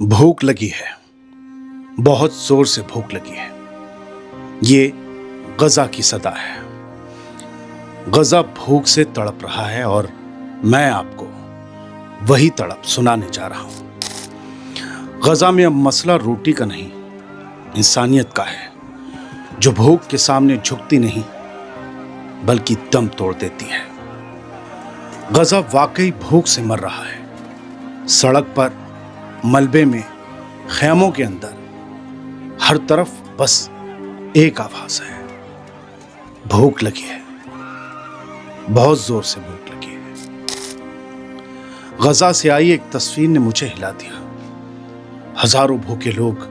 भूख लगी है, बहुत जोर से भूख लगी है। ये गजा की सदा है। गजा भूख से तड़प रहा है और मैं आपको वही तड़प सुनाने जा रहा हूं। गजा में अब मसला रोटी का नहीं, इंसानियत का है, जो भूख के सामने झुकती नहीं बल्कि दम तोड़ देती है। गजा वाकई भूख से मर रहा है। सड़क पर, मलबे में, खैमों के अंदर, हर तरफ बस एक आवाज है, भूख लगी है, बहुत जोर से भूख लगी है। गजा से आई एक तस्वीर ने मुझे हिला दिया। हजारों भूखे लोग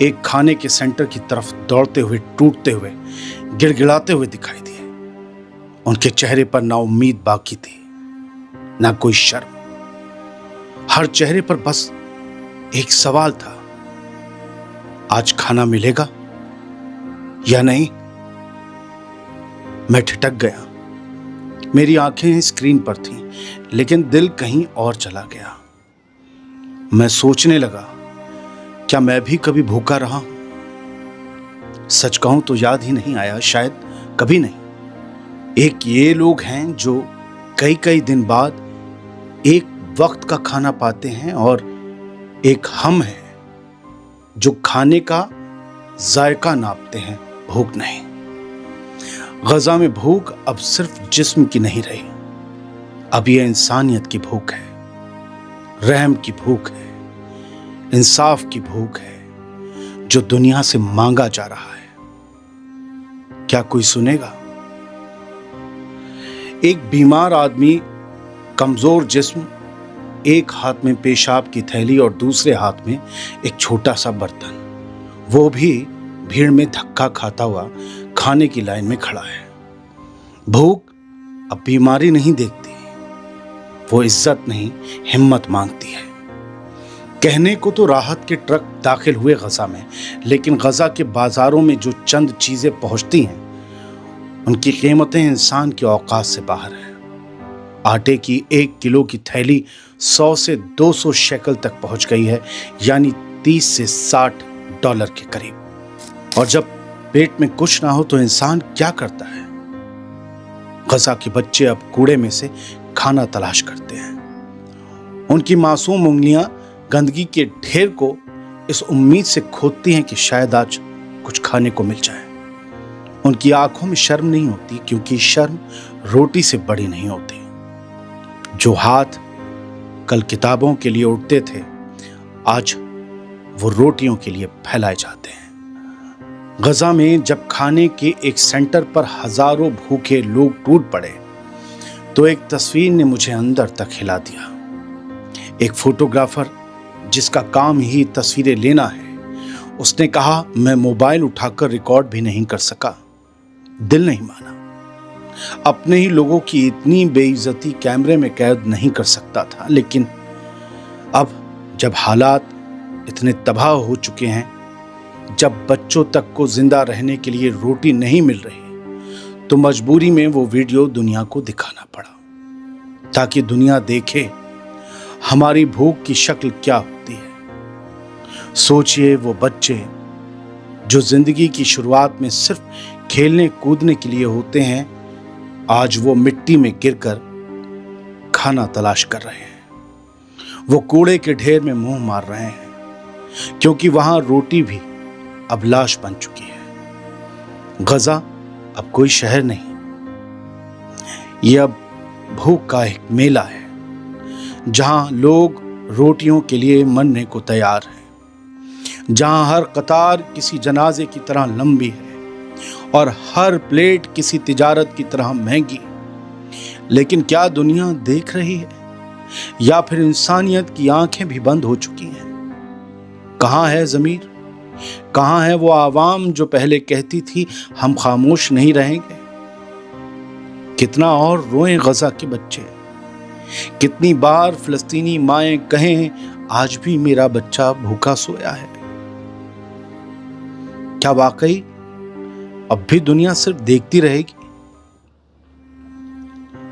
एक खाने के सेंटर की तरफ दौड़ते हुए, टूटते हुए, गिड़गिड़ाते हुए दिखाई दिए। उनके चेहरे पर ना उम्मीद बाकी थी, ना कोई शर्म। हर चेहरे पर बस एक सवाल था, आज खाना मिलेगा या नहीं। मैं ठिठक गया। मेरी आंखें स्क्रीन पर थीं, लेकिन दिल कहीं और चला गया। मैं सोचने लगा, क्या मैं भी कभी भूखा रहा हूं? सच कहूं तो याद ही नहीं आया, शायद कभी नहीं। एक ये लोग हैं जो कई कई दिन बाद एक वक्त का खाना पाते हैं, और एक हम हैं जो खाने का जायका नापते हैं, भूख नहीं। गजा में भूख अब सिर्फ जिस्म की नहीं रही, अब यह इंसानियत की भूख है, रहम की भूख है, इंसाफ की भूख है, जो दुनिया से मांगा जा रहा है। क्या कोई सुनेगा? एक बीमार आदमी, कमजोर जिस्म, एक हाथ में पेशाब की थैली और दूसरे हाथ में एक छोटा सा बर्तन, वो भी भीड़ में धक्का खाता हुआ खाने की लाइन में खड़ा है। भूख अब बीमारी नहीं देखती, वो इज्जत नहीं, हिम्मत मांगती है। कहने को तो राहत के ट्रक दाखिल हुए गजा में, लेकिन गजा के बाजारों में जो चंद चीजें पहुंचती हैं, उनकी कीमतें इंसान के औकात से बाहर है। आटे की 1 किलो की थैली 100 से 200 शेकल तक पहुंच गई है, यानी 30 से 60 डॉलर के करीब। और जब पेट में कुछ ना हो तो इंसान क्या करता है? गजा के बच्चे अब कूड़े में से खाना तलाश करते हैं। उनकी मासूम उंगलियां गंदगी के ढेर को इस उम्मीद से खोदती हैं कि शायद आज कुछ खाने को मिल जाए। उनकी आंखों में शर्म नहीं होती, क्योंकि शर्म रोटी से बड़ी नहीं होती। जो हाथ कल किताबों के लिए उठते थे, आज वो रोटियों के लिए फैलाए जाते हैं। गजा में जब खाने के एक सेंटर पर हजारों भूखे लोग टूट पड़े, तो एक तस्वीर ने मुझे अंदर तक हिला दिया। एक फोटोग्राफर, जिसका काम ही तस्वीरें लेना है, उसने कहा, मैं मोबाइल उठाकर रिकॉर्ड भी नहीं कर सका, दिल नहीं माना। अपने ही लोगों की इतनी बेइज्जती कैमरे में कैद नहीं कर सकता था। लेकिन अब जब हालात इतने तबाह हो चुके हैं, जब बच्चों तक को जिंदा रहने के लिए रोटी नहीं मिल रही, तो मजबूरी में वो वीडियो दुनिया को दिखाना पड़ा, ताकि दुनिया देखे हमारी भूख की शक्ल क्या होती है। सोचिए, वो बच्चे जो जिंदगी की शुरुआत में सिर्फ खेलने कूदने के लिए होते हैं, आज वो मिट्टी में गिरकर खाना तलाश कर रहे हैं। वो कूड़े के ढेर में मुंह मार रहे हैं, क्योंकि वहां रोटी भी अब लाश बन चुकी है। गजा अब कोई शहर नहीं, ये अब भूख का एक मेला है, जहां लोग रोटियों के लिए मरने को तैयार हैं, जहां हर कतार किसी जनाजे की तरह लंबी है और हर प्लेट किसी तिजारत की तरह महंगी। लेकिन क्या दुनिया देख रही है, या फिर इंसानियत की आंखें भी बंद हो चुकी हैं? कहां है ज़मीर? कहां है वो आवाम जो पहले कहती थी, हम खामोश नहीं रहेंगे? कितना और रोएं गजा के बच्चे, कितनी बार फिलिस्तीनी माएं कहें, आज भी मेरा बच्चा भूखा सोया है। क्या वाकई अब भी दुनिया सिर्फ देखती रहेगी?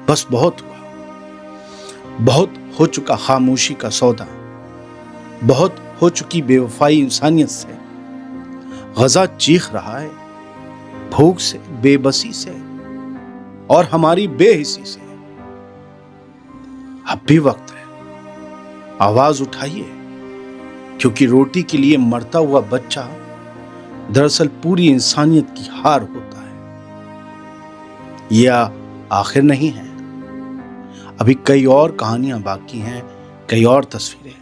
बस बहुत हुआ, बहुत हो चुका खामोशी का सौदा, बहुत हो चुकी बेवफाई इंसानियत से। गजा चीख रहा है भूख से, बेबसी से और हमारी बेहिसी से। अब भी वक्त है, आवाज उठाइए, क्योंकि रोटी के लिए मरता हुआ बच्चा दरअसल पूरी इंसानियत की हार होता है। यह आखिर नहीं है, अभी कई और कहानियां बाकी हैं, कई और तस्वीरें।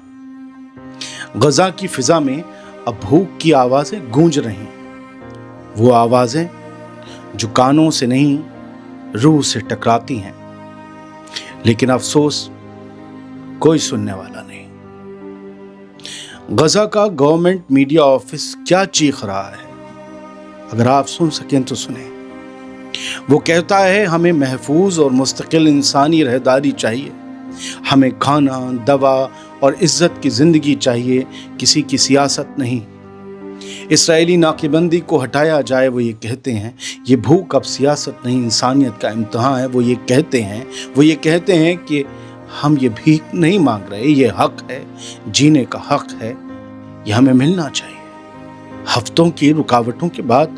गजा की फिजा में अब भूख की आवाजें गूंज रही हैं, वो आवाजें जो कानों से नहीं रूह से टकराती हैं, लेकिन अफसोस कोई सुनने वाला नहीं। गजा का गवर्नमेंट मीडिया ऑफिस क्या चीख रहा है, अगर आप सुन सकें तो सुने। वो कहता है हमें महफूज और मुस्तकिल इंसानी रहदारी चाहिए, हमें खाना, दवा और इज्जत की जिंदगी चाहिए, किसी की सियासत नहीं। इस्राएली नाकेबंदी को हटाया जाए, वो ये कहते हैं। ये भूख अब सियासत नहीं, इंसानियत का इम्तिहान है, वो ये कहते हैं कि हम ये भीख नहीं मांग रहे, ये हक है, जीने का हक है, ये हमें मिलना चाहिए। हफ्तों की रुकावटों के बाद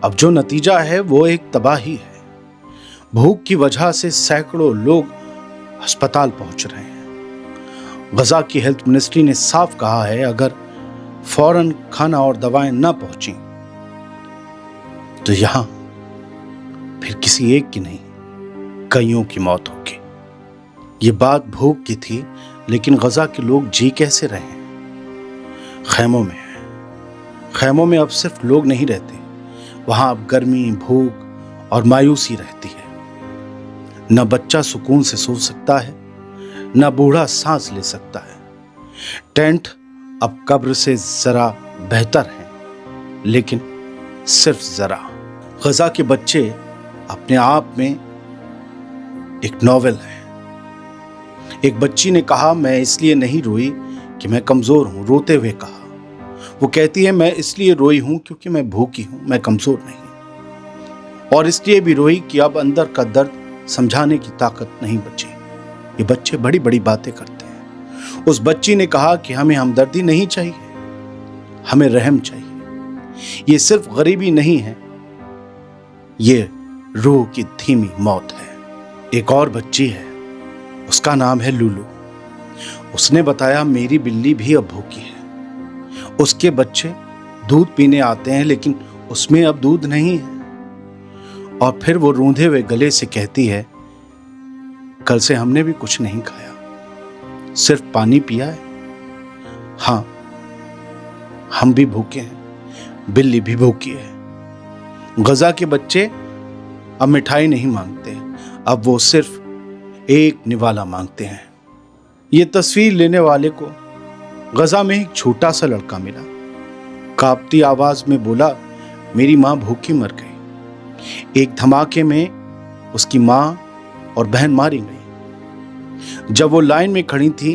अब जो नतीजा है वो एक तबाही है। भूख की वजह से सैकड़ों लोग अस्पताल पहुंच रहे हैं। गजा की हेल्थ मिनिस्ट्री ने साफ कहा है, अगर फौरन खाना और दवाएं ना पहुंची तो यहां फिर किसी एक की नहीं, कईयों की मौत होगी। ये बात भूख की थी, लेकिन गजा के लोग जी कैसे रहे हैं? खैमों में है। खैमों में अब सिर्फ लोग नहीं रहते, वहां अब गर्मी, भूख और मायूसी रहती है। न बच्चा सुकून से सो सकता है, न बूढ़ा सांस ले सकता है। टेंट अब कब्र से जरा बेहतर है, लेकिन सिर्फ जरा। गजा के बच्चे अपने आप में एक नॉवेल है। एक बच्ची ने कहा, मैं इसलिए नहीं रोई कि मैं कमजोर हूं, रोते हुए कहा। वो कहती है, मैं इसलिए रोई हूं क्योंकि मैं भूखी हूं, मैं कमजोर नहीं। और इसलिए भी रोई कि अब अंदर का दर्द समझाने की ताकत नहीं बची। ये बच्चे बड़ी बड़ी बातें करते हैं। उस बच्ची ने कहा कि हमें हमदर्दी नहीं चाहिए, हमें रहम चाहिए। ये सिर्फ गरीबी नहीं है, ये रूह की धीमी मौत है। एक और बच्ची है, उसका नाम है लूलू। उसने बताया, मेरी बिल्ली भी अब भूखी है। उसके बच्चे दूध पीने आते हैं, लेकिन उसमें अब दूध नहीं है। और फिर वो रूंधे हुए गले से कहती है, कल से हमने भी कुछ नहीं खाया, सिर्फ पानी पिया है। हाँ, हम भी भूखे हैं, बिल्ली भी भूखी है। गजा के बच्चे अब मिठाई नहीं मांगते, अब वो सिर्फ एक निवाला मांगते हैं। ये तस्वीर लेने वाले को गजा में एक छोटा सा लड़का मिला। कांपती आवाज में बोला, मेरी माँ भूखी मर गई। एक धमाके में उसकी माँ और बहन मारी गई। जब वो लाइन में खड़ी थी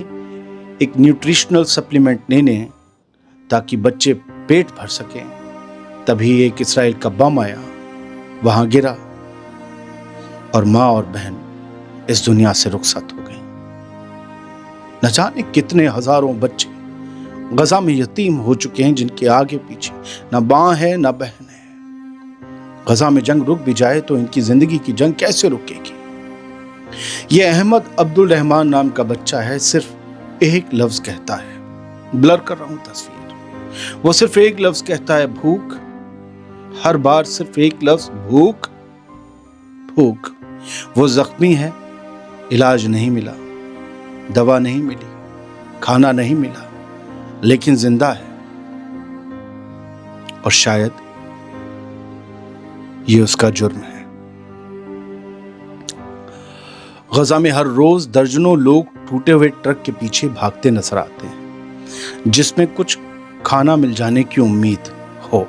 एक न्यूट्रिशनल सप्लीमेंट लेने ताकि बच्चे पेट भर सकें, तभी एक इस्राएल का बम आया, वहां गिरा और माँ और बहन इस दुनिया से रुखसत हो गई। न जाने कितने हजारों बच्चे गजा में यतीम हो चुके हैं, जिनके आगे पीछे न मां है न बहन है। गजा में जंग रुक भी जाए तो इनकी जिंदगी की जंग कैसे रुकेगी? ये अहमद अब्दुल रहमान नाम का बच्चा है, सिर्फ एक लफ्ज कहता है, ब्लर कर रहा हूं तस्वीर, वो सिर्फ एक लफ्ज कहता है, भूख। हर बार सिर्फ एक लफ्ज, भूख भूख। वो जख्मी है, इलाज नहीं मिला, दवा नहीं मिली, खाना नहीं मिला, लेकिन जिंदा है। और शायद ये उसका जुर्म है। गजा में हर रोज दर्जनों लोग टूटे हुए ट्रक के पीछे भागते नजर आते हैं, जिसमें कुछ खाना मिल जाने की उम्मीद हो।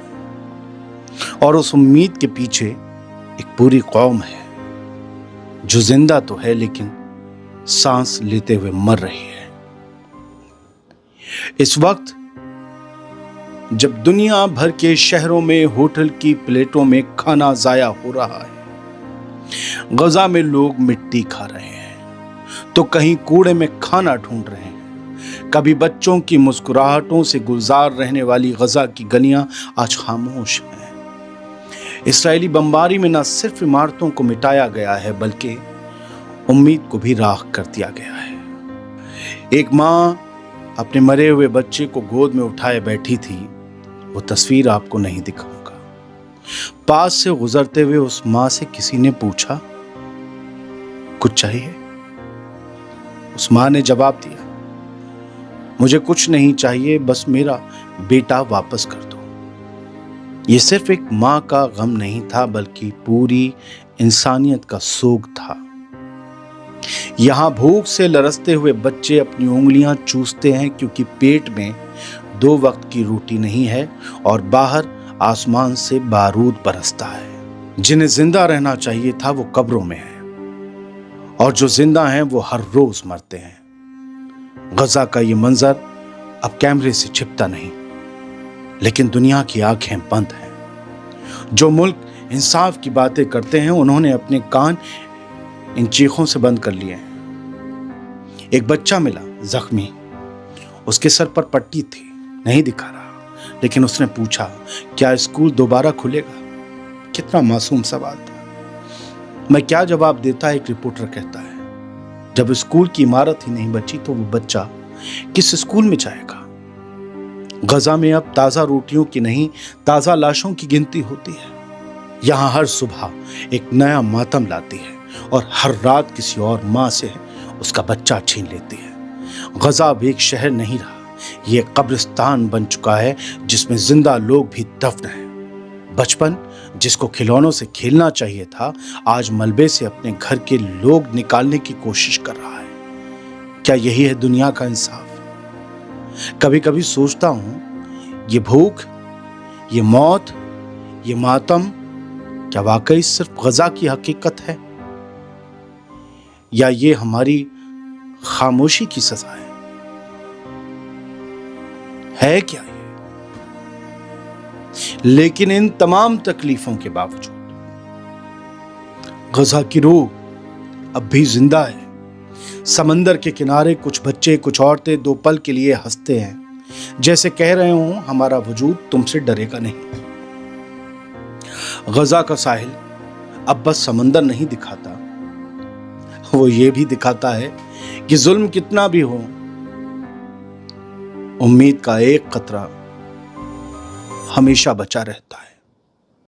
और उस उम्मीद के पीछे एक पूरी कौम है जो जिंदा तो है, लेकिन सांस लेते हुए मर रही है। इस वक्त जब दुनिया भर के शहरों में होटल की प्लेटों में खाना जाया हो रहा है, गजा में लोग मिट्टी खा रहे हैं तो कहीं कूड़े में खाना ढूंढ रहे हैं, कभी बच्चों की मुस्कुराहटों से गुलजार रहने वाली गजा की गलियां आज खामोश हैं। इस्राएली बमबारी में न सिर्फ इमारतों को मिटाया गया है बल्कि उम्मीद को भी राख कर दिया गया है। एक माँ अपने मरे हुए बच्चे को गोद में उठाए बैठी थी। वो तस्वीर आपको नहीं दिखाऊंगा। पास से गुजरते हुए उस माँ से किसी ने पूछा, कुछ चाहिए? उस माँ ने जवाब दिया, मुझे कुछ नहीं चाहिए, बस मेरा बेटा वापस कर दो। ये सिर्फ एक माँ का गम नहीं था बल्कि पूरी इंसानियत का सोग था। यहां भूख से लरसते हुए बच्चे अपनी उंगलियां चूसते हैं क्योंकि पेट में 2 वक्त की रोटी नहीं है और बाहर आसमान से बारूद बरसता है। जिन्हें जिंदा रहना चाहिए था वो कब्रों में है और जो जिंदा हैं वो हर रोज मरते हैं। गजा का ये मंजर अब कैमरे से छिपता नहीं, लेकिन दुनिया की आंखें बंद हैं। जो मुल्क इंसाफ की बातें करते हैं उन्होंने अपने कान इन चीखों से बंद कर लिए हैं। एक बच्चा मिला जख्मी, उसके सर पर पट्टी थी, नहीं दिखा रहा, लेकिन उसने पूछा, क्या स्कूल दोबारा खुलेगा? कितना मासूम सवाल था। मैं क्या जवाब देता, एक रिपोर्टर कहता है, जब स्कूल की इमारत ही नहीं बची तो वो बच्चा किस स्कूल में जाएगा? गजा में अब ताजा रोटियों की नहीं, ताजा लाशों की गिनती होती है। यहां हर सुबह एक नया मातम लाती है और हर रात किसी और माँ से उसका बच्चा छीन लेती है। गजा अब एक शहर नहीं रहा, ये कब्रिस्तान बन चुका है जिसमें जिंदा लोग भी दफन हैं। बचपन जिसको खिलौनों से खेलना चाहिए था, आज मलबे से अपने घर के लोग निकालने की कोशिश कर रहा है। क्या यही है दुनिया का इंसाफ? कभी कभी सोचता हूं, ये भूख, ये मौत, ये मातम क्या वाकई सिर्फ गजा की हकीकत है या ये हमारी खामोशी की सजा है क्या ये? लेकिन इन तमाम तकलीफों के बावजूद गजा की रूह अब भी जिंदा है। समंदर के किनारे कुछ बच्चे, कुछ औरतें 2 पल के लिए हंसते हैं, जैसे कह रहे हों, हमारा वजूद तुमसे डरेगा नहीं। गजा का साहिल अब बस समंदर नहीं दिखाता, वो ये भी दिखाता है कि जुल्म कितना भी हो, उम्मीद का एक कतरा हमेशा बचा रहता है।